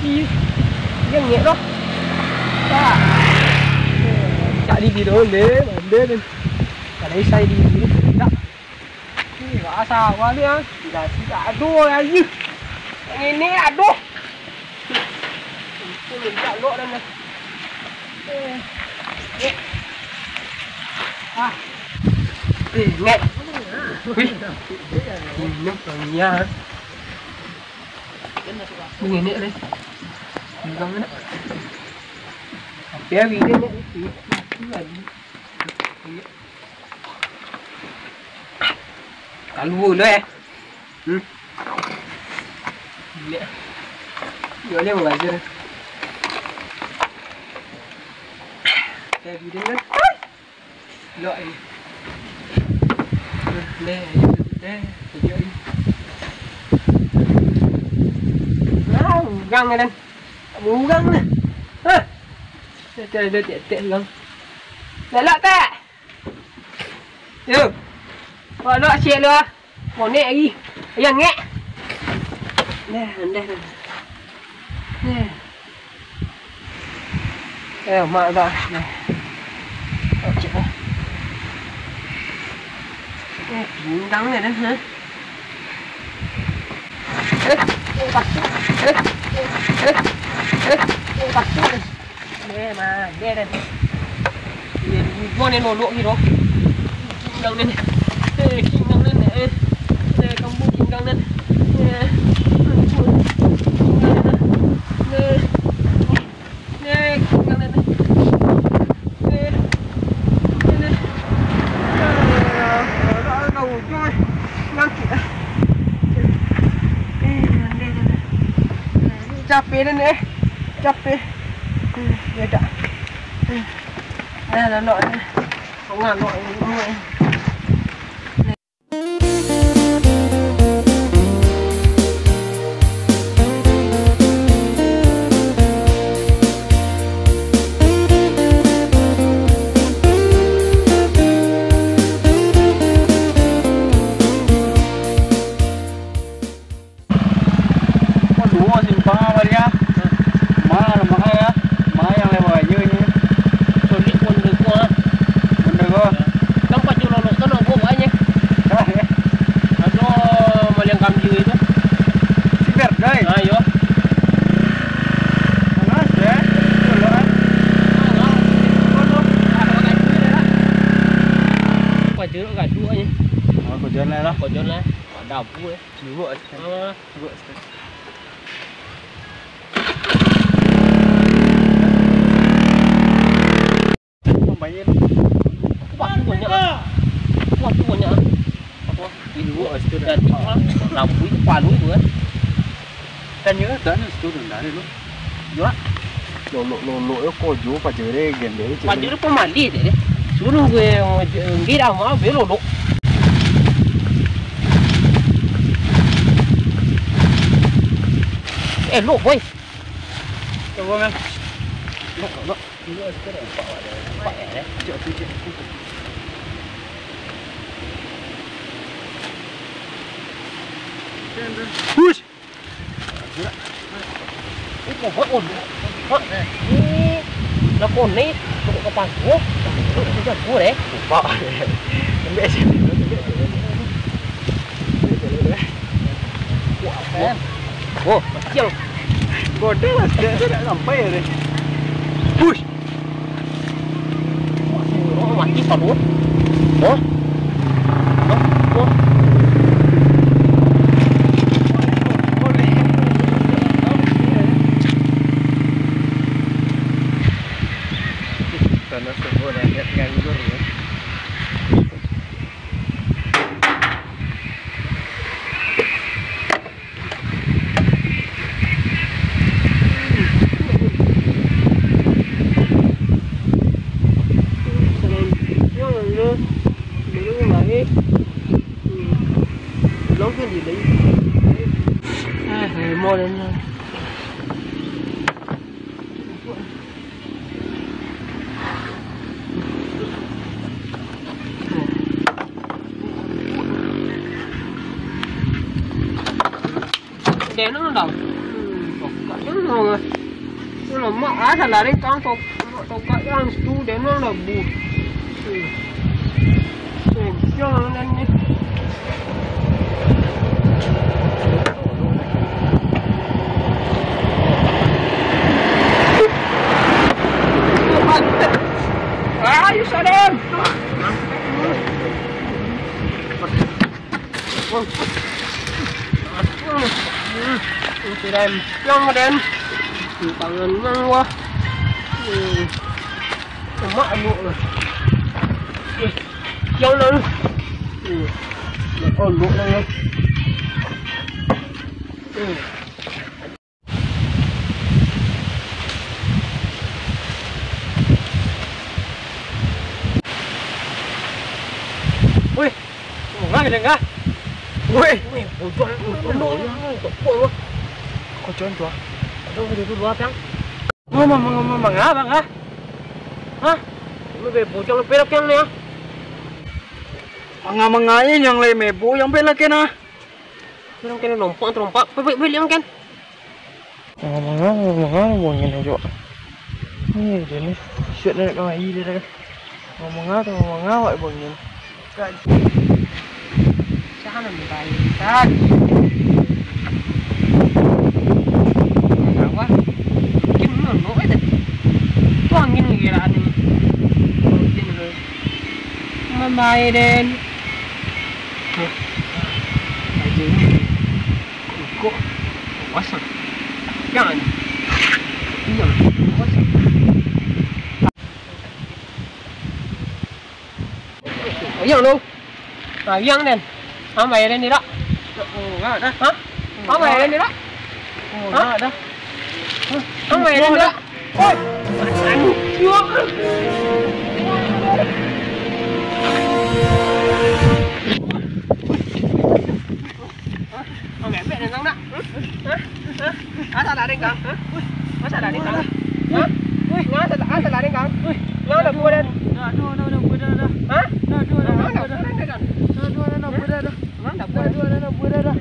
Xi riêng nhẹ đó chạy đi gì đó để lên cả đấy say đi đó quá sao quá nữa chỉ là chỉ cả đua là như nghe nè đua mình chạy lộ đây này nghe ui nước nha nghe nè đây không đấy bé vì đấy cả luôn đấy nhớ lên ngoài chưa bé vì đấy lợi đây đây găng này đây bú găng này đây tiện găng để lại tệ được gọi loại chuyện nữa bỏ nhẹ đi bây giờ nghe đây đây mà vào này chuyện này bú găng này đấy hả mà nghe đây con này nổ lộ gì đó đằng lên này kim đằng lên này đây công bố kim đằng lên đầu trôi ngang kìa chắp về đây này chắp về đây đã đây là loại không là loại nuôi Kojon lah, ada apa ya? Dua sekali. Bayar. Kuat tu banyak. Apa? Ini dua student. Lampu itu palu buat. Kan nhớ tới student đã đi luôn. Dua. Lolo kojo pajere gende. Pajere pemandi deh. Suruh gue ngira mau belok. Lộ quay cảm ơn em lộ cái này khỏe đấy chợ ui ít còn vẫn ổn nó còn đấy nó có bàn cua cái cua đấy vợ mẹ xem oh, kecil. Gede lah, dia tidak sampai ya deh. Push. Oh, mati palut. Oh. Oh. Karena semua rakyat nganggur ya. lên nha. Đèn nó đồng cẩn rồi nó là mọ á thật là đấy con tộc cậy ăn tu đến nó là bù cho nó lên đi you saw them từ đây trong đen bằng ngang qua mất anh muộn rồi trong nó ổn muộn này ui ngay đừng á ui ôi con nổi quá có trơn quá đâu có được quá trắng mà ngã bang hả mới về bố trong cái keng nè manga ini yang leme bu yang bela kena yang kena trompak beli yang ken manga buangin aja ini dia ni shit nak kau ini dia manga vậy buangin kan sana minta kan quá kim nó nổi thật toàn nhìn người là mà mày đen mày chứ cô quá sợ cái này giờ quá sợ ở giờ luôn à dân đen hả mày lên đi đó hả hả mày lên đi đó hả đó hả mày lên đi đó ôi anh chưa mẹ mẹ này răng đó sao lại đi cắn sao lại đi cắn hả sao lại đi cắn nó là cua đen đâu cua đen đâu hả nó cua đen đâu nó cua đen đâu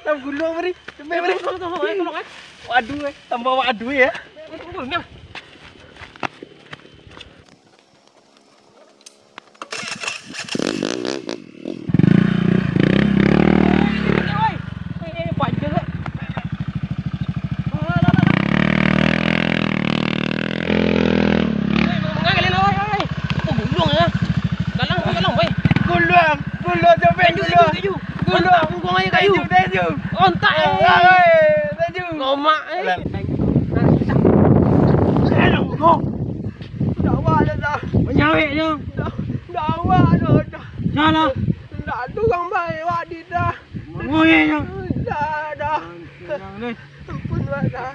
Tam gulung mari, cepet mari. Tolong eh. Waduh, tambah waduh ya. Tunggu nyang. Ontak ngomak menyawe je dah dah tukang baik wak di dah ngoye je dah ampun wak dah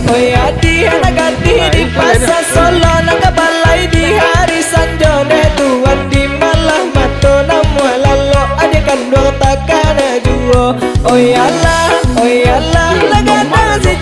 Oi adi anak ganti di pasar Solo nagabalay di hari sanjone tuan di malah mato namu lalo aja kan dua takana juo oi Allah nagana si